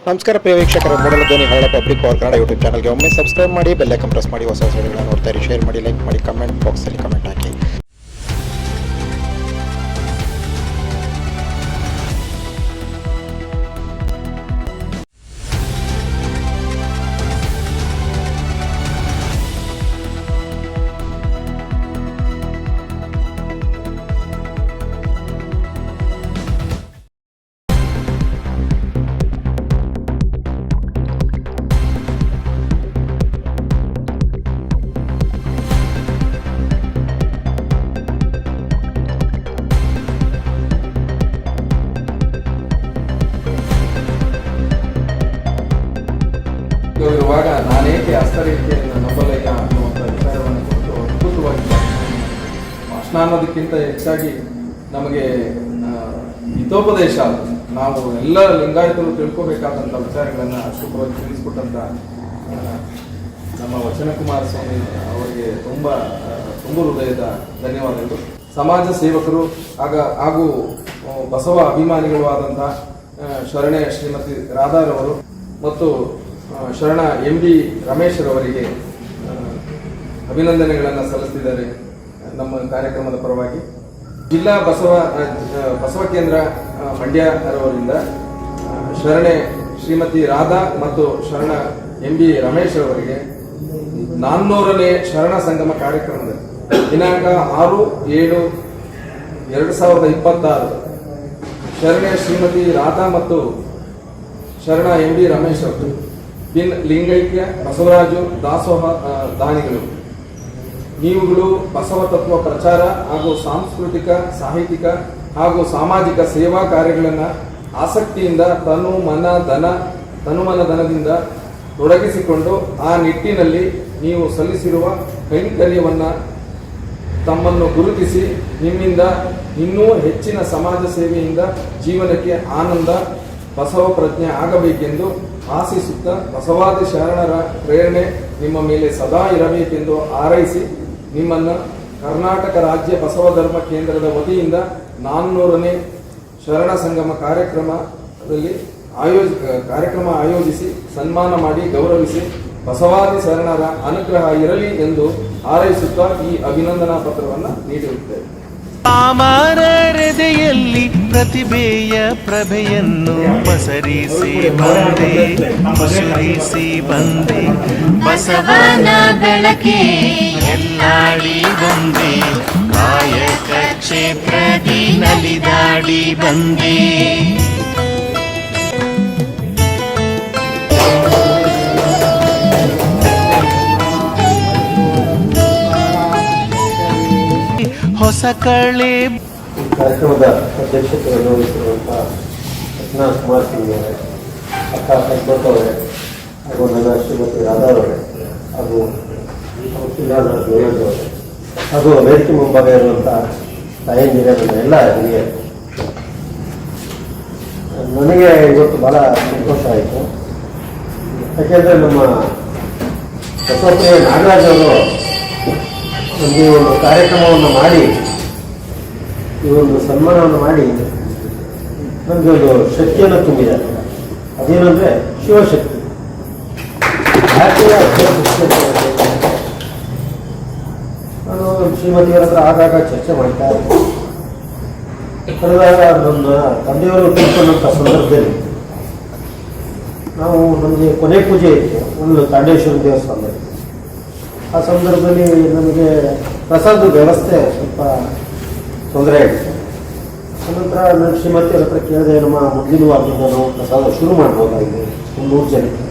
ನಮಸ್ಕಾರ ಪ್ರಿಯ ವೀಕ್ಷಕರ, ಮೂಡಲ ಧ್ವನಿ ಹಳ್ಳ ಪಬ್ಲಿಕ್ ಪವರ್ ಕನ್ನಡ ಯೂಟ್ಯೂಬ್ ಚಾನಲ್ಗೆ ಒಮ್ಮೆ ಸಬ್ಸ್ಕ್ರೈಬ್ ಮಾಡಿ, ಬೆಲ್ ಐಕಾನ್ ಪ್ರೆಸ್ ಮಾಡಿ, ಹೊಸ ವಿಡಿಯೋಗಳನ್ನ ನೋಡ್ತಾ ಇರಿ. ಶೇರ್ ಮಾಡಿ, ಲೈಕ್ ಮಾಡಿ, ಕಮೆಂಟ್ ಬಾಕ್ಸಲ್ಲಿ ಕಮೆಂಟ್ ಹಾಕಿ. ಇರುವಾಗ ನಾನೇಕೆ ಹಸ್ತರೇಖೆಯನ್ನು ನಂಬಲಯ್ಯ ಅನ್ನುವಂಥ ವಿಚಾರವನ್ನು ಕುರಿತು ಅದ್ಭುತವಾಗಿ ಭಾಷಣ ಅನ್ನೋದಕ್ಕಿಂತ ಹೆಚ್ಚಾಗಿ ನಮಗೆ ಹಿತೋಪದೇಶ, ನಾವು ಎಲ್ಲ ಲಿಂಗಾಯತರು ತಿಳ್ಕೋಬೇಕಾದಂಥ ವಿಚಾರಗಳನ್ನು ಅದ್ಭುತವಾಗಿ ತಿಳಿಸ್ಕೊಟ್ಟಂಥ ನಮ್ಮ ವಚನಕುಮಾರ ಸ್ವಾಮಿ ಅವರಿಗೆ ತುಂಬ ಹೃದಯದ ಧನ್ಯವಾದಗಳು. ಸಮಾಜ ಸೇವಕರು ಹಾಗೂ ಬಸವ ಅಭಿಮಾನಿಗಳು ಆದಂಥ ಶರಣೆ ಶ್ರೀಮತಿ ರಾಧಾರವರು ಮತ್ತು ಶರಣ MB ರಮೇಶ್ರವರಿಗೆ ಅಭಿನಂದನೆಗಳನ್ನು ಸಲ್ಲಿಸಿದ್ದಾರೆ ನಮ್ಮ ಕಾರ್ಯಕ್ರಮದ ಪರವಾಗಿ. ಜಿಲ್ಲಾ ಬಸವ ಕೇಂದ್ರ ಮಂಡ್ಯ ರವರಿಂದ ಶರಣೆ ಶ್ರೀಮತಿ ರಾಧಾ ಮತ್ತು ಶರಣ MB ರಮೇಶ್ರವರಿಗೆ 400ನೇ ಶರಣ ಸಂಗಮ ಕಾರ್ಯಕ್ರಮದಲ್ಲಿ ದಿನಾಂಕ 6/7/2026 ಶರಣೆ ಶ್ರೀಮತಿ ರಾಧಾ ಮತ್ತು ಶರಣ MB ರಮೇಶ್ ಅವರು ಲಿಂಗೈಕ್ಯ ಬಸವರಾಜು ದಾಸೋಹ ದಾನಿಗಳು, ನೀವುಗಳು ಬಸವ ತತ್ವ ಪ್ರಚಾರ ಹಾಗೂ ಸಾಂಸ್ಕೃತಿಕ, ಸಾಹಿತ್ಯಿಕ ಹಾಗೂ ಸಾಮಾಜಿಕ ಸೇವಾ ಕಾರ್ಯಗಳನ್ನು ಆಸಕ್ತಿಯಿಂದ ತನುಮನ ಧನದಿಂದ ತೊಡಗಿಸಿಕೊಂಡು ಆ ನಿಟ್ಟಿನಲ್ಲಿ ನೀವು ಸಲ್ಲಿಸಿರುವ ಕೈಂಕರ್ಯವನ್ನು ತಮ್ಮನ್ನು ಗುರುತಿಸಿ ನಿಮ್ಮಿಂದ ಇನ್ನೂ ಹೆಚ್ಚಿನ ಸಮಾಜ ಸೇವೆಯಿಂದ ಜೀವನಕ್ಕೆ ಆನಂದ, ಬಸವ ಪ್ರಜ್ಞೆ ಆಗಬೇಕೆಂದು ಆಶಿಸುತ್ತಾ ಬಸವಾದಿ ಶರಣರ ಪ್ರೇರಣೆ ನಿಮ್ಮ ಮೇಲೆ ಸದಾ ಇರಬೇಕೆಂದು ಹಾರೈಸಿ ನಿಮ್ಮನ್ನು ಕರ್ನಾಟಕ ರಾಜ್ಯ ಬಸವ ಧರ್ಮ ಕೇಂದ್ರದ ವತಿಯಿಂದ 400ನೇ ಶರಣ ಸಂಗಮ ಕಾರ್ಯಕ್ರಮ ಆಯೋಜಿಸಿ ಸನ್ಮಾನ ಮಾಡಿ ಗೌರವಿಸಿ ಬಸವಾದಿ ಶರಣರ ಅನುಗ್ರಹ ಇರಲಿ ಎಂದು ಹಾರೈಸುತ್ತಾ ಈ ಅಭಿನಂದನಾ ಪತ್ರವನ್ನು ನೀಡಿರುತ್ತೇವೆ. ಹೃದಯಲ್ಲಿ ಪ್ರತಿಭೆಯ ಪ್ರಭೆಯನ್ನು ಪಸರಿಸಿ ಬಂದೆ ಬಸವನ ಬೆಳಕೆ ಎಲ್ಲಾಡಿ ಬಂದೆ, ಕಾಯಕ ಕ್ಷೇತ್ರದಿ ನಲಿದಾಡಿ ಬಂದೆ. ಹೊಸ ಕಳೆ ಕಾರ್ಯಕ್ರಮದ ಅಧ್ಯಕ್ಷತೆಯನ್ನು ವಹಿಸಿರುವಂತಹ ರತ್ನಾ ಕುಮಾರ್ ಸಿಂಗ್ ಅವರೇ, ಅಕ್ಕ ಸಂತೋಷ್ ಅವರೇ, ಹಾಗೂ ನನ್ನ ಶ್ರೀಮತಿ ರಾಧಾರವರೇ, ಹಾಗೂ ದೇವೇಂದ್ರ ಅವರೇ, ಹಾಗೂ ವೇದಿಕೆ ಮುಂಭಾಗ ಇರುವಂತಹ ತಾಯಂದಿರ ನನ್ನ ಎಲ್ಲ ಹಿರಿಯರು, ನನಗೆ ಇವತ್ತು ಬಹಳ ಸಂತೋಷ ಆಯಿತು. ಯಾಕೆಂದರೆ ನಮ್ಮ ಬಸವಪ್ರಿಯ ನಾಗರಾಜ್ ಅವರು ನಮಗೆ ಒಂದು ಕಾರ್ಯಕ್ರಮವನ್ನು ಮಾಡಿ, ಈ ಒಂದು ಸನ್ಮಾನವನ್ನು ಮಾಡಿ ನಮಗೆ ಒಂದು ಶಕ್ತಿಯನ್ನು ತುಂಬಿದ್ದಾರೆ. ಅದೇನೆಂದರೆ ಶಿವಶಕ್ತಿ. ನಾನು ಶ್ರೀಮತಿಯವರ ಹತ್ರ ಆಗಾಗ ಚರ್ಚೆ ಮಾಡ್ತಾ ಇದ್ದೆ. ಕಳೆದಾಗ ನನ್ನ ತಂದೆಯವರು ತಿಳ್ಕೊಂಡಂಥ ಸಂದರ್ಭದಲ್ಲಿ ನಮಗೆ ಕೊನೆ ಪೂಜೆ ಇತ್ತು ಒಂದು ತಾಂಡೇಶ್ವರ ದೇವಸ್ಥಾನದಲ್ಲಿ. ಆ ಸಂದರ್ಭದಲ್ಲಿ ನಮಗೆ ಪ್ರಸಾದದ ವ್ಯವಸ್ಥೆ ಸ್ವಲ್ಪ ತೊಂದರೆ ಆಯಿತು. ಅನಂತರ ನನ್ನ ಶ್ರೀಮತಿಯವ್ರ ಹತ್ರ ಕೇಳಿದೆ, ನಮ್ಮ ಮುಂದಿನ ವಾರದಿಂದ ನಾವು ಪ್ರಸಾದ ಶುರು ಮಾಡ್ಬೋದಾಗಿದೆ 100 ಜನಕ್ಕೆ,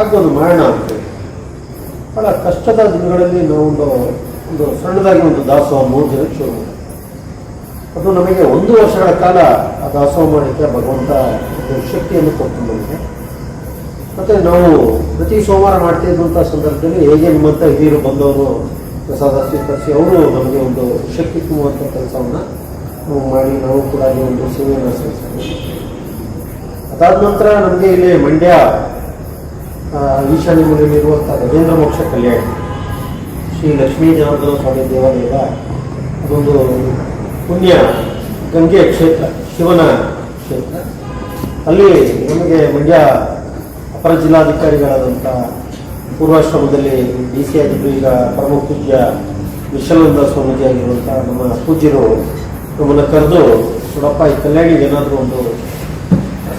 ಆಗ್ಬೋದು ಮಾಡೋಣ ಅಂತೇಳಿ. ಭಾಳ ಕಷ್ಟದ ದಿನಗಳಲ್ಲಿ ನಾವು ಒಂದು ಸಣ್ಣದಾಗಿ ಒಂದು ದಾಸೋಹ 100 ಜನಕ್ಕೆ ಶುರು ಮಾಡಿದೆ. ಅದು ನಮಗೆ 1 ವರ್ಷಗಳ ಕಾಲ ಆ ದಾಸೋಹ ಮಾಡಲಿಕ್ಕೆ ಭಗವಂತ ಶಕ್ತಿಯನ್ನು ಕೊಟ್ಟು ನಮಗೆ. ಮತ್ತು ನಾವು ಪ್ರತಿ ಸೋಮವಾರ ಮಾಡ್ತಾ ಇದ್ದಂಥ ಸಂದರ್ಭದಲ್ಲಿ ಹೇಗೆ ನಿಮ್ಮಂಥ ಹಿರಿಯರು ಬಂದವರು ಪ್ರಸಾದ ಸ್ವೀಕರಿಸಿ ಅವರು ನಮಗೆ ಒಂದು ಶಕ್ತಿ ತುಂಬುವಂಥ ಕೆಲಸವನ್ನು ಮಾಡಿ ನಾವು ಕೂಡ ಅಲ್ಲಿ ಒಂದು ಸೇವೆಯನ್ನು ಸಲ್ಲಿಸ್ತೀವಿ. ಅದಾದ ನಂತರ ನಮಗೆ ಇಲ್ಲಿ ಮಂಡ್ಯ ಈಶಾನ್ಯ ಮೂಲೆಯಲ್ಲಿರುವಂಥ ಗಜೇಂದ್ರ ಮೋಕ್ಷ ಕಲ್ಯಾಣ ಶ್ರೀ ಲಕ್ಷ್ಮೀ ಜನಾರ್ದನ ಸ್ವಾಮಿ ದೇವಾಲಯದ ಅದೊಂದು ಪುಣ್ಯ ಗಂಗೆ ಕ್ಷೇತ್ರ, ಶಿವನ ಕ್ಷೇತ್ರ. ಅಲ್ಲಿ ನಮಗೆ ಮಂಡ್ಯ ಅಪರ ಜಿಲ್ಲಾಧಿಕಾರಿಗಳಾದಂಥ ಪೂರ್ವಾಶ್ರಮದಲ್ಲಿ DC ಆಗಿದ್ದು ಈಗ ಪರಮ ಪೂಜ್ಯ ವಿಶ್ವನಾಥ ಸ್ವಾಮೀಜಿ ಆಗಿರುವಂಥ ನಮ್ಮ ಪೂಜ್ಯರು ನಮ್ಮನ್ನು ಕರೆದು ನೋಡಪ್ಪ ಈ ಕಲ್ಯಾಣಿಗೆ ಏನಾದರೂ ಒಂದು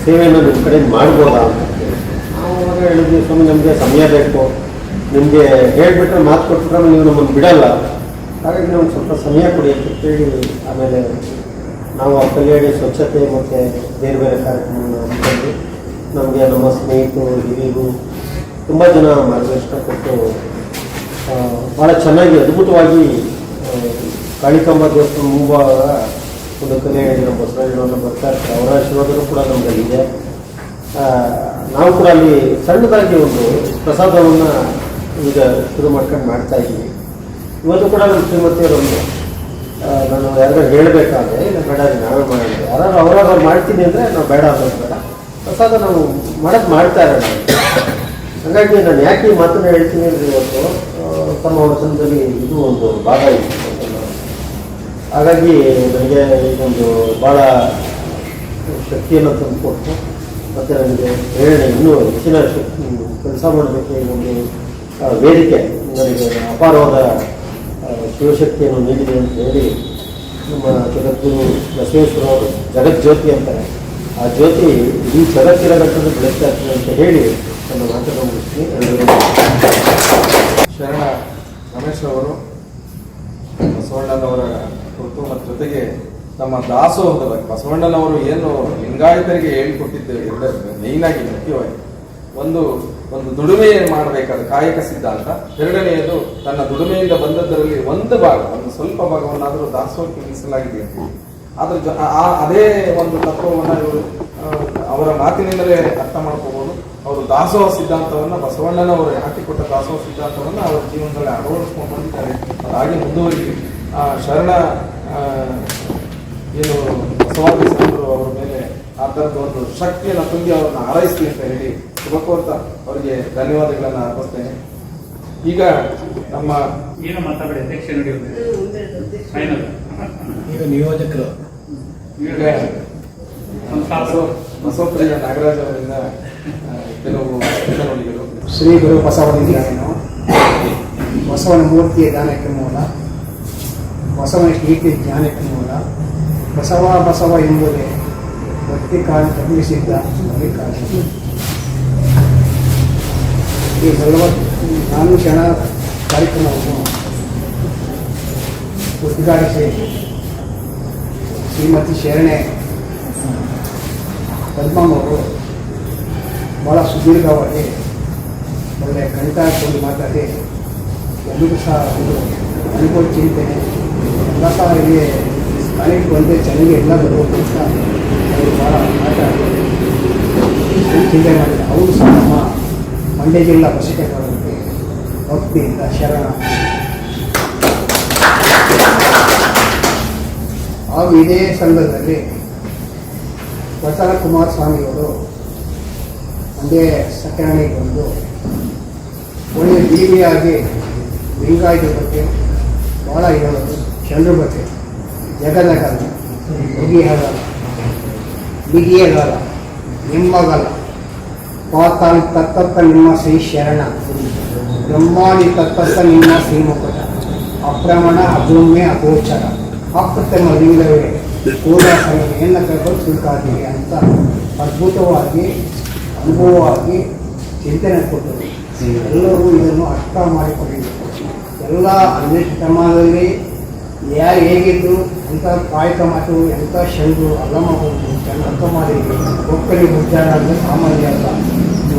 ಸೇವೆಯನ್ನು ನಿಮ್ಮ ಕಡೆ ಮಾಡ್ಬೋದಾ ಅಂತ ನಾವು ಅವಾಗ ಹೇಳಿದ್ವಿ, ಸ್ವಾಮಿ ನಮಗೆ ಸಮಯ ಬೇಕು, ನಿಮಗೆ ಹೇಳಿಬಿಟ್ರೆ ಮಾತು ಕೊಟ್ಟರೆ ನೀವು ನಮ್ಮನ್ನು ಬಿಡಲ್ಲ, ಹಾಗಾಗಿ ನಮ್ಗೆ ಸ್ವಲ್ಪ ಸಮಯ ಕೊಡಿ ಅಂತ ಹೇಳಿ ಆಮೇಲೆ ನಾವು ಆ ಕಲ್ಯಾಣಿ ಸ್ವಚ್ಛತೆ ಮತ್ತು ಬೇರೆ ಬೇರೆ ಕಾರ್ಯಕ್ರಮವನ್ನು ಹಮ್ಮಿಕೊಂಡು ನಮಗೆ ನಮ್ಮ ಸ್ನೇಹಿತರು ಹಿರಿಯರು ತುಂಬ ಜನ ಮಾರ್ಗದರ್ಶನ ಕೊಟ್ಟು ಭಾಳ ಚೆನ್ನಾಗಿ ಅದ್ಭುತವಾಗಿ ಕಾಳಿಕಾಂಬ ದೇವಸ್ಥಾನ ಮುಂಭಾಗ ಒಂದು ಕಲ್ಯಾಣಿ ನಮ್ಮ ಬಸವಣ್ಣನವರು ಬರ್ತಾ ಇರ್ತಾರೆ, ಅವರ ಆಶೀರ್ವಾದನೂ ಕೂಡ ನಮ್ಮಲ್ಲಿದೆ. ನಾವು ಕೂಡ ಅಲ್ಲಿ ಸಣ್ಣದಾಗಿ ಒಂದು ಪ್ರಸಾದವನ್ನು ಈಗ ಶುರು ಮಾಡ್ಕೊಂಡು ಮಾಡ್ತಾ ಇದ್ದೀವಿ. ಇವತ್ತು ಕೂಡ ನಮ್ಮ ಶ್ರೀಮತಿಯವರೊಂದು ನಾನು ಯಾರು ಹೇಳಬೇಕಾದ್ರೆ ಇಲ್ಲ ಬೇಡ ನಾವೇ ಮಾಡಿದ್ವಿ, ಯಾರು ಅವರವ್ರು ಮಾಡ್ತೀನಿ ಅಂದರೆ ನಾವು ಬೇಡ ಅನ್ನೋದು ಬೇಡ, ಪ್ರಸಾದ ನಾವು ಮಾಡ್ತಾ ಇರೋಣ. ಹಾಗಾಗಿ ನಾನು ಯಾಕೆ ಈ ಮಾತನ್ನು ಹೇಳ್ತೀನಿ ಅಂದರೆ ಇವತ್ತು ತಮ್ಮ ವಚನದಲ್ಲಿ ಇದು ಒಂದು ಭಾಗ ಇತ್ತು. ಹಾಗಾಗಿ ನನಗೆ ಇದೊಂದು ಭಾಳ ಶಕ್ತಿಯನ್ನು ತಂದುಕೊಟ್ಟು ಮತ್ತು ನನಗೆ ಪ್ರೇರಣೆ ಇನ್ನೂ ಹೆಚ್ಚಿನ ಕೆಲಸ ಮಾಡಬೇಕು. ಈ ಒಂದು ವೇದಿಕೆ ನನಗೆ ಅಪಾರವಾದ ಶಿವಶಕ್ತಿಯನ್ನು ನೀಡಿದೆ ಅಂತ ಹೇಳಿ ನಮ್ಮ ಜಗದ್ಗುರು ಬಸವೇಶ್ವರ ಅವರು ಜಗಜ್ಯೋತಿ ಅಂತಾರೆ, ಆ ಜ್ಯೋತಿ ಈ ಜಗತ್ತಿರಗಟ್ಟನ್ನು ಬೆಳೆಸ್ತಾ ಇರ್ತದೆ ಅಂತ ಹೇಳಿ ನನ್ನ ಮಾತನ್ನು ಮುಗಿಸ್ತೀನಿ. ಶರಣ ರಮೇಶ್ ಅವರು ಬಸವಣ್ಣನವರ ಕುರಿತು ಮತ್ತು ಜೊತೆಗೆ ನಮ್ಮ ದಾಸೋಹದ ಬಗ್ಗೆ ಬಸವಣ್ಣನವರು ಏನು ಲಿಂಗಾಯತರಿಗೆ ಹೇಳಿಕೊಟ್ಟಿದ್ದು ಮೇಯ್ನ್ ಆಗಿ ಮುಖ್ಯವಾಗಿ ಒಂದು ದುಡಿಮೆ ಮಾಡಬೇಕಾದ ಕಾಯಕ ಸಿದ್ಧಾಂತ, ಎರಡನೆಯದು ತನ್ನ ದುಡಿಮೆಯಿಂದ ಬಂದದ್ದರಲ್ಲಿ ಒಂದು ಭಾಗ, ಒಂದು ಸ್ವಲ್ಪ ಭಾಗವನ್ನಾದರೂ ದಾಸೋಹಕ್ಕೆ ಮೀಸಲಾಗಿದೆ. ಅದೇ ಒಂದು ತತ್ವವನ್ನು ಇವರು ಅವರ ಮಾತಿನಿಂದಲೇ ಅರ್ಥ ಮಾಡ್ಕೋಬಹುದು. ಅವರು ದಾಸೋಹ ಸಿದ್ಧಾಂತವನ್ನು ಬಸವಣ್ಣನವರು ಹಾಕಿಕೊಟ್ಟ ದಾಸೋಹ ಸಿದ್ಧಾಂತವನ್ನು ಅವರ ಜೀವನದಲ್ಲಿ ಅಳವಡಿಸ್ಕೊಂಡು ಬಂದಿದ್ದಾರೆ. ಹಾಗೆ ಮುಂದುವರಿಸಿ ಶರಣ ಏನು ಬಸವಾದಿ ಸಂತರು ಅವರ ಮೇಲೆ ಆ ಥರದ ಒಂದು ಶಕ್ತಿಯನ್ನು ತುಂಬಿ ಅವ್ರನ್ನ ಹಾರೈಸ್ಲಿ ಅಂತ ಹೇಳಿ ಶುಭ ಕೋರ್ತಾ ಅವರಿಗೆ ಧನ್ಯವಾದಗಳನ್ನು ಅರ್ಪಿಸ್ತೇನೆ. ಈಗ ನಮ್ಮ ಏನು ಮಾತಾಡಿ ಅಧ್ಯಕ್ಷ ಈಗ ನಿಯೋಜಕರು ಈಗ ಬಸವಪ್ರಿಯ ನಾಗರಾಜ್ ಅವರಿಂದ ಕೆಲವು ನುಡಿಗಳು. ಶ್ರೀ ಗುರು ಬಸವಲಿಂಗಾಯನು ಬಸವನ ಮೂರ್ತಿಯ ಜ್ಞಾನಕ್ಕೆ ಮೂಲ, ಬಸವನ ಕೀರ್ತಿ ಜ್ಞಾನಕ್ಕೆ ಮೂಲ, ಬಸವ ಎಂಬುದೇ ಭಕ್ತಿ ಕಾಲ ಗಮನಿಸಿದ್ದ ಕಾಲ. ಈ 44 ಕ್ಷಣ ಕಾರ್ಯಕ್ರಮವನ್ನು ಉದ್ಘಾಟಿಸಿ ಶ್ರೀಮತಿ ಶರಣೆ ಪದ್ಮಮ್ಮವರು ಭಾಳ ಸುದೀರ್ಘವಾಗಿ ಒಳ್ಳೆಯ ಕಂಠ ಹಾಕೊಂಡು ಮಾತಾಡಿ ಎಲ್ಲರಿಗೂ ಸಹ ಒಂದು ಅನುಭವ ಚಿಂತನೆ ಎಲ್ಲ ಸಹ ಇಲ್ಲಿ ಕಾಲೇಜ್ ಬಂದರೆ ಚೆನ್ನಾಗಿ ಎಲ್ಲ ಬರಬೇಕು ಅಂತ ಅವರು ಭಾಳ ಮಾತಾಡಿ ಚಿಂತನೆ ಮಾಡಿದ್ದಾರೆ. ಅವರು ಸಹ ನಮ್ಮ ಮಂಡ್ಯ ಜಿಲ್ಲಾ ಬಸವೇಶ್ವರಕ್ಕೆ ಭಕ್ತಿಯಿಂದ ಶರಣ ಹಾಗೂ ಇದೇ ಸಂದರ್ಭದಲ್ಲಿ ವಚನ ಕುಮಾರಸ್ವಾಮಿಯವರು ಒಂದೇ ಸತ್ಯನಾರಾಯಣಿಗೆ ಬಂದು ಒಳ್ಳೆಯ ದೀವಿಯಾಗಿ ಲಿಂಗಾಯತ ಬಗ್ಗೆ ಭಾಳ ಹೇಳೋದು, ಚಂದ್ರ ಬಗ್ಗೆ ಜಗದಗಲ್ಲ, ಮುಗಿಯಗಲ್ಲ, ಬಿಗಿಯಗಲ್ಲ, ನಿಮ್ಮಗಲ್ಲ, ಪಾತಾಳಿ ತತ್ತತ್ತ ನಿಮ್ಮ ಶ್ರೀ ಶರಣ, ಬ್ರಹ್ಮಾದಿ ತತ್ತತ್ತ ನಿಮ್ಮ ಶ್ರೀಮುಖಟ, ಅಪ್ರಮಣ ಅಭೂಮ್ಯ ಅಗೋಚರ, ಅಪ್ರಥಮ ಲಿಂಗವೇ ಪೂರ್ಣ ಸಂಗತಿಯನ್ನು ಕೈಗೊಂಡು ಸ್ವೀಕಾರಿದೆ ಅಂತ ಅದ್ಭುತವಾಗಿ ಅನುಭವವಾಗಿ ಚಿಂತನೆ ಕೊಟ್ಟರು. ಎಲ್ಲರೂ ಇದನ್ನು ಅರ್ಥ ಮಾಡಿಕೊಂಡಿದ್ದರು. ಎಲ್ಲ 12ನೇ ಶತಮಾನದಲ್ಲಿ ಯಾರು ಹೇಗಿದ್ದು ಎಂಥ ಕಾಯಕ ಮಾತು, ಎಂಥ ಶಂಡು ಅಲ್ಲಮ್ಮ ಹೋಗಿ ಅರ್ಥ ಮಾಡಿ ಒಕ್ಕಲಿ ಉಚ್ಚಾರ ಅಂದರೆ ಸಾಮಾನ್ಯ ಅಲ್ಲ.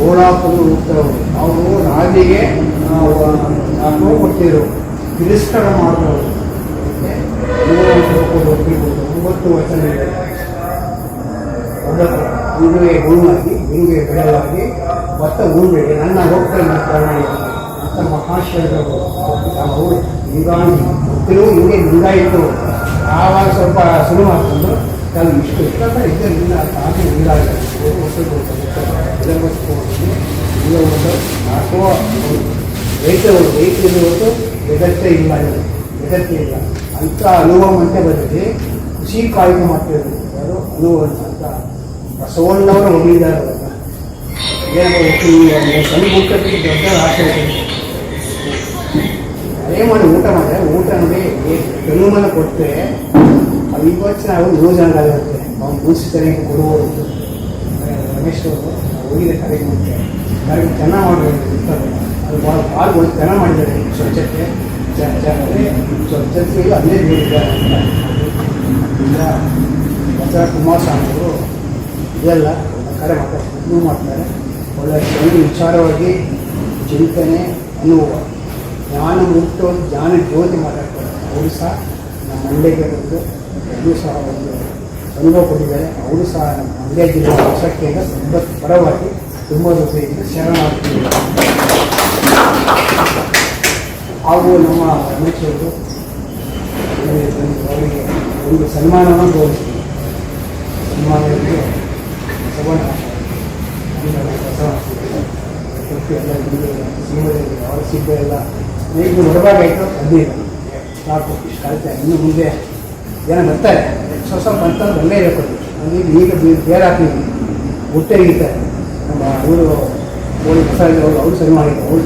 ಓಡಾಪುರು ಹೋಗ್ತವರು ಅವರು ರಾಜಿಗೆ ನಾವು ಕೊಟ್ಟಿರು ತಿರಸ್ಕಾರ ಮಾಡಿದವರು. 9 ವಚನಗಳು ನಿಮಗೆ ಗುಣವಾಗಿ ನಿಮಗೆ ಬೆಳೆವಾಗಿ ಭತ್ತ ಉಣ್ಬೇಡಿ ನನ್ನ ಹೋಗ್ತೇನೆ ಅಂತ ಮಹಾಶಯರು ನಾವು ಲಿಂಗಾಣಿ ಗೊತ್ತಿರೋ ಹಿಂಗೆ ಲಿಂಗಾಯಿತು. ಆವಾಗ ಸ್ವಲ್ಪ ಶುರು ಮಾಡಿಕೊಂಡು ನಾನು ಇಷ್ಟು ಇದರಿಂದ ಆಗಿ ಲಿಂಗಾಯಿತು ಅಥವಾ ರೈತರು ಜಗತ್ತೇ ಇಲ್ಲ, ಜಗತ್ತೇ ಇಲ್ಲ ಅಂತ ಅನುಭವ ಅಂತ ಬಂದಿದೆ. ಖುಷಿ ಕಾಯ್ದು ಮಾಡ್ತಿರೋದು ಯಾರು ಅನುಭವ ಅಂತ ಬಸವಣ್ಣವರ ಹೊಗಳಿದ್ದಾರೆ ಏನು ಸಣ್ಣ ಊಟಕ್ಕೆ ದೊಡ್ಡ ಆಸೆ ಅದೇ ಮಾಡಿ ಊಟ ಮಾಡಿದ್ರೆ ಊಟ ನೋಡಿ ಬೆನ್ನುಮನ ಕೊಟ್ಟರೆ ಅದು ಇವತ್ತು ನಾವು 100 ಜನರಾಗಿರುತ್ತೆ ಅವ್ನು ಮುನ್ಸಿಪಾಲಿಟಿ ಕೊಡುವರು ರಮೇಶ್ ಅವರು ಹೋಗಿದೆ ಕರೆಗೆ ಮುಂಚೆ ಕರೆಗೆ ಚೆನ್ನಾಗಿ ಮಾಡಬೇಕು ಅದು ಭಾಳ ಚೆನ್ನಾಗಿ ಮಾಡಿದ್ದಾರೆ ಸ್ವಚ್ಛತೆ ಸ್ವಚ್ಛತೆಗೆ ಅಲ್ಲೇ ಬೇಡಿದ್ದಾರೆ ಈಗ ಬಸವ ಕುಮಾರಸ್ವಾಮಿ ಅವರು ಇದೆಲ್ಲ ಕರೆ ಮಾಡ್ತಾರೆ ಇನ್ನೂ ಮಾಡ್ತಾರೆ ಒಳ್ಳೆಯ ಒಂದು ವಿಚಾರವಾಗಿ ಚಿಂತನೆ ಅನುಭವ ಜ್ಞಾನ ಮುಟ್ಟು ಜ್ಞಾನ ಜ್ಯೋತಿ ಮಾತಾಡ್ತಾರೆ ಅವರು ಸಹ ನಮ್ಮ ಮಂಡ್ಯಕ್ಕೆ ಬಂದು ಎಲ್ಲರೂ ಸಹ ಒಂದು ಅನುಭವ ಕೊಟ್ಟಿದ್ದಾರೆ ಅವರು ಸಹ ನಮ್ಮ ಮಂಡ್ಯ ಜಿಲ್ಲೆ ಹೊಸಕ್ಕಿಂತ ಪರವಾಗಿ ತುಂಬ ಜೊತೆಯಿಂದ ಶರಣಾಗ್ತಿದ್ದಾರೆ ಹಾಗೂ ನಮ್ಮ ರಮೇಶರು ಅವರಿಗೆ ಒಂದು ಸನ್ಮಾನವನ್ನು ತೋರಿಸ್ತೀವಿ ಸನ್ಮಾನಕ್ಕೆ ಬಸವಣ್ಣ ಎಲ್ಲ ಸೀಮೆಯಲ್ಲಿ ಅವರ ಸಿದ್ಧ ಎಲ್ಲ ಈಗ ಹೊರಭಾಗಾಯಿತು ಅದಿಲ್ಲ ಸಾಕು ಇಷ್ಟು ಕಲಿತೆ ಇನ್ನು ಮುಂದೆ ಜನ ಬರ್ತಾರೆ ಸ್ವಲ್ಪ ಅಂತಂದ್ರೆ ಒಳ್ಳೆ ಇರಬೇಕು ಅಲ್ಲಿ ಈಗ ಬೇರೆ ಹಾಕ್ತೀವಿ ಹುಟ್ಟೆ ಹಿಡಿತಾರೆ ನಮ್ಮ ಅವರು ಕೋಳಿ ಮಸಾಲೆ ಅವರು ಸರಿ ಮಾಡಿದ್ರು ಅವ್ರು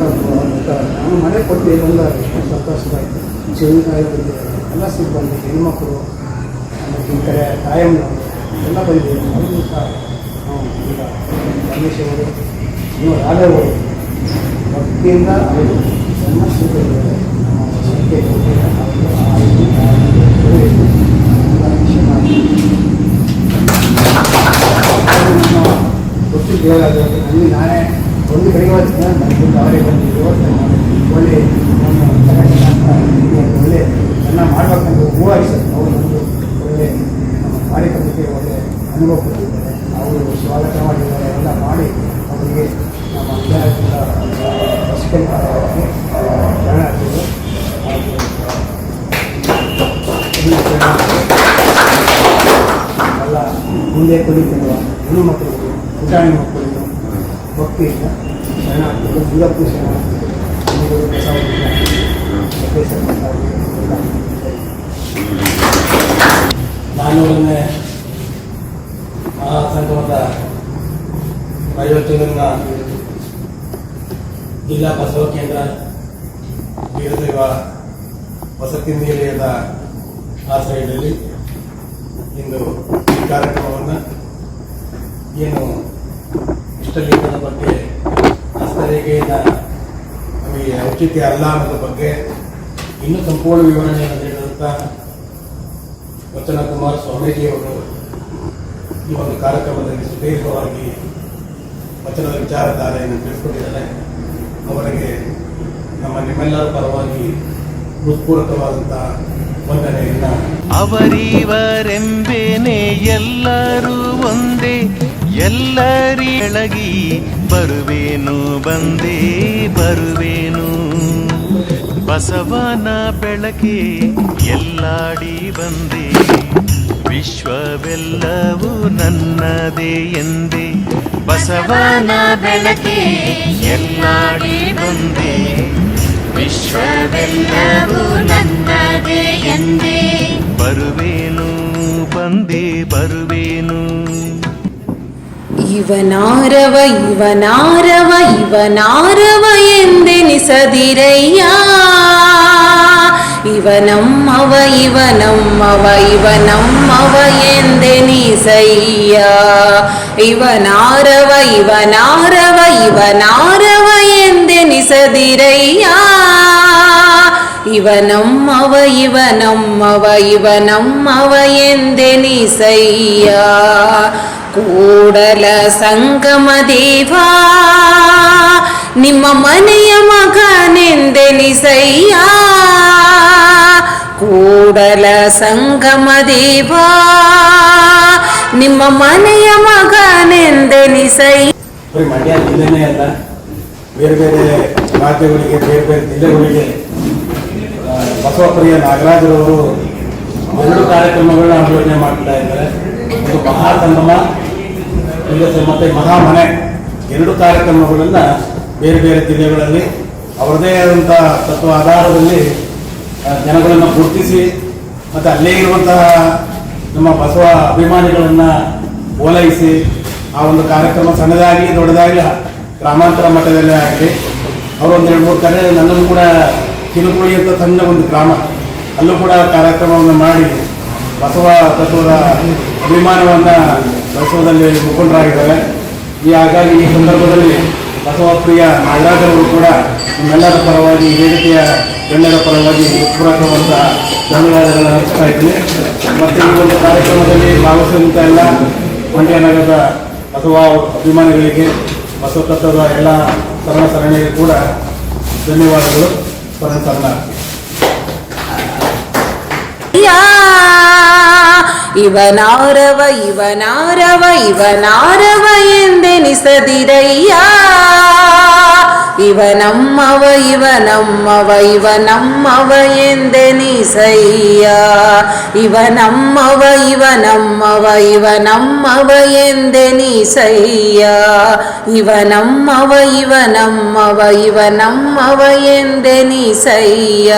ನಾನು ಮನೆ ಕೊಟ್ಟು ಬಂದ ಎಷ್ಟು ಸಂತೋಷವಾಯಿತು ಚೆವಿಕಾಯಿ ಬಂದಿದ್ದಾರೆ ಎಲ್ಲ ಸಿಬ್ಬಂದಿ ಹೆಣ್ಮಕ್ಳು ಮತ್ತು ಈ ಕಡೆ ತಾಯಮ್ಮನವರು ಎಲ್ಲ ಬಂದಿದ್ದಾರೆ ಅವರು ಸಹ ಈಗ ರಮೇಶ್ ಅವರು ಇನ್ನೂ ರಾಘವರು ಭಕ್ತಿಯಿಂದ ಅವರು ಸಣ್ಣ ಸಿಬ್ಬಂದಿದ್ದಾರೆ ಸಂಖ್ಯೆ ಗೊತ್ತಿದ್ದು ಹೇಳೋದು ನನಗೆ ನಾನೇ ಒಂದು ಕಡೆಗೆ ನನಗೆ ಅವರೇ ಬಂದು ಯೋಚನೆ ಮಾಡಿ ಒಳ್ಳೆ ಒಳ್ಳೆ ಚೆನ್ನಾಗಿ ಮಾಡ್ಬೇಕಂತ ಹೂವಾಯಿಸೋದು ಅವರು ಒಂದು ಒಳ್ಳೆ ನಮ್ಮ ಕಾರ್ಯಕ್ರಮಕ್ಕೆ ಒಳ್ಳೆ ಅನುಭವ ಕೊಟ್ಟಿದ್ದಾರೆ ಅವರು ಸ್ವಾಗತ ಮಾಡಿದ್ದಾರೆ ಎಲ್ಲ ಮಾಡಿ ಅವರಿಗೆ ನಮ್ಮ ಅಂಜಾರದಿಂದ ಬಸ್ಕಂತಾರೆ ಶರಣಾರ್ಥಿಗಳು ಎಲ್ಲ ಮುಂದೆ ಕಲಿತಿರುವ ಹೆಣ್ಣು ಮಕ್ಕಳು ಪುಟಾಣಿ ಮಕ್ಕಳು ಭಕ್ತಿಯಿಂದ ಶರಣಾರ್ಥಿಗಳು ದುರ್ಗಪ್ಪು ಶರಣಾರ್ಥಿಗಳು ನಾನು ಒಮ್ಮೆ ಮಹಾಸಂಗಮದ ಪ್ರಯೋಜನ ಜಿಲ್ಲಾ ಬಸವ ಕೇಂದ್ರ ವೀರಶೈವ ವಸತಿ ನಿಲಯದ ಆಶ್ರಯದಲ್ಲಿ ಇಂದು ಈ ಕಾರ್ಯಕ್ರಮವನ್ನು ಏನು ಇಷ್ಟಲಿಂಗದ ಬಗ್ಗೆ ಹಸ್ತರೇಖೆಯಿಂದ ನಮಗೆ ಔಚಿತ್ಯ ಅಲ್ಲ ಅನ್ನೋದ್ರ ಬಗ್ಗೆ ಇನ್ನೂ ಸಂಪೂರ್ಣ ವಿವರಣೆಯನ್ನು ನೀಡಿದಂಥ ವಚನ ಕುಮಾರ್ ಸ್ವಾಮೀಜಿಯವರು ಈ ಒಂದು ಕಾರ್ಯಕ್ರಮದಲ್ಲಿ ಸುದೀರ್ಘವಾಗಿ ವಚನದ ವಿಚಾರಧಾರೆಯನ್ನು ತಿಳಿಸಿಕೊಟ್ಟಿದ್ದಾರೆ. ಅವರಿಗೆ ನಮ್ಮ ನಿಮ್ಮೆಲ್ಲರ ಪರವಾಗಿ ಹೃತ್ಪೂರ್ವಕವಾದಂತಹ ವಂದನೆಯನ್ನು. ಅವರಿವರೆಂಬೇನೆ ಎಲ್ಲರೂ ಒಂದೇ, ಎಲ್ಲರಿಳಗಿ ಬರುವೇನು ಬಂದೇ ಬರುವೇನು, ಬಸವನ ಬೆಳಕೆ ಎಲ್ಲಾಡಿ ಬಂದೆ, ವಿಶ್ವವೆಲ್ಲವೂ ನನ್ನದೇ ಎಂದೇ, ಬಸವನ ಬೆಳಕೆ ಎಲ್ಲಾಡಿ ಬಂದೆ, ವಿಶ್ವವೆಲ್ಲವೂ ನನ್ನದೇ ಎಂದೇ, ಬರುವೇನು ಬಂದೇ ಬರುವೇನು. ಇವನಾರವ ಇವನಾರವ ಇವನಾರವ ಎಂದೆನಿಸದಿರಯ್ಯ, ಇವನಮ್ಮವ ಇವನಮ್ಮವ ಇವನಮ್ಮವ ಎಂದೆನಿಸಯ್ಯ, ಇವನಾರವ ಇವನಾರವ ಇವನಾರವ ಎಂದೆನಿಸದಿರಯ್ಯ, ಇವನಮ್ಮವ ಇವನಮ್ಮವ ಇವನಮ್ಮವ ಎಂದೆನಿಸಯ್ಯ, ಕೂಡಲ ಸಂಗಮ ದೇವಾ ನಿಮ್ಮ ಮನೆಯ ಮಗನೆಂದೆನಿಸಯ್ಯ, ಕೂಡಲ ಸಂಗಮ ದೇವಾ ನಿಮ್ಮ ಮನೆಯ ಮಗನೆಂದೆನಿಸಯ್ಯ. ಬರೀ ಮಂಡ್ಯ ಜಿಲ್ಲೆನೇ ಅಲ್ಲ, ಬೇರೆ ಬೇರೆ ರಾಜ್ಯಗಳಿಗೆ ಬೇರೆ ಬೇರೆ ಜಿಲ್ಲೆಗಳಿಗೆ ಬಸವಪ್ರಿಯ ನಾಗರಾಜರವರು 2 ಕಾರ್ಯಕ್ರಮಗಳನ್ನ ಆಯೋಜನೆ ಮಾಡ್ತಾ ಇದ್ದಾರೆ. ಒಂದು ಮಹಾಸಂಗಮ ಮತ್ತೆ ಮಹಾಮನೆ 2 ಕಾರ್ಯಕ್ರಮಗಳನ್ನು ಬೇರೆ ಬೇರೆ ಜಿಲ್ಲೆಗಳಲ್ಲಿ ಅವರದೇ ಆದಂಥ ತತ್ವ ಆಧಾರದಲ್ಲಿ ಜನಗಳನ್ನು ಗುರುತಿಸಿ ಮತ್ತು ಅಲ್ಲೇ ಇರುವಂತಹ ನಮ್ಮ ಬಸವ ಅಭಿಮಾನಿಗಳನ್ನು ಓಲೈಸಿ ಆ ಒಂದು ಕಾರ್ಯಕ್ರಮ ಸಣ್ಣದಾಗಲಿ ದೊಡ್ಡದಾಗಲಿ ಗ್ರಾಮಾಂತರ ಮಟ್ಟದಲ್ಲೇ ಆಗಲಿ ಅವರು ಒಂದು 2-3 ಕಡೆ ನನ್ನನ್ನು ಕೂಡ ಕಿರುಕುಳಿ ಅಂತ ಸಣ್ಣ ಒಂದು ಗ್ರಾಮ ಅಲ್ಲೂ ಕೂಡ ಕಾರ್ಯಕ್ರಮವನ್ನು ಮಾಡಿ ಬಸವ ತತ್ವದ ಅಭಿಮಾನವನ್ನು ಬೆಳೆಸುವುದರಲ್ಲಿ ಮುಖಂಡರಾಗಿದ್ದಾರೆ. ಹಾಗಾಗಿ ಈ ಸಂದರ್ಭದಲ್ಲಿ ಬಸವ ಪ್ರಿಯ ನಾಗರಾಜರವರು ಕೂಡ ನಿಮ್ಮೆಲ್ಲರ ಪರವಾಗಿ ವೇದಿಕೆಯ ಗಣ್ಯರ ಪರವಾಗಿ ಪೂರಕವಂತ ಧನ್ಯವಾದಗಳನ್ನು ಅರ್ಪಿಸ್ತಾ ಇದ್ದೀನಿ. ಮತ್ತು ಈ ಒಂದು ಕಾರ್ಯಕ್ರಮದಲ್ಲಿ ಭಾಗವಹಿಸಿದಂಥ ಎಲ್ಲ ಮಂಡ್ಯ ನಗರದ ಬಸವ ಅಭಿಮಾನಿಗಳಿಗೆ ಬಸವ ತತ್ವದ ಎಲ್ಲ ಸರಣೆಗೆ ಕೂಡ ಧನ್ಯವಾದಗಳು. ಶರಣಾರ್ಥಿ. ಇವನಾರವ ಇವನಾರವ ಇವನಾರವ ಎಂದೆನಿಸದಿರಯ್ಯ, ಇವನಮ್ಮವ ಇವನಮ್ಮವ ಇವನಮ್ಮವ ಎಂದೆನಿಸಯ್ಯ, ಇವನಮ್ಮವ ಇವನಮ್ಮವ ಇವನಮ್ಮವ ಎಂದೆನಿಸಯ್ಯ, ಇವನಮ್ಮವ ಇವನಮ್ಮವ ಇವನಮ್ಮವ ಎಂದೆನಿಸಯ್ಯ.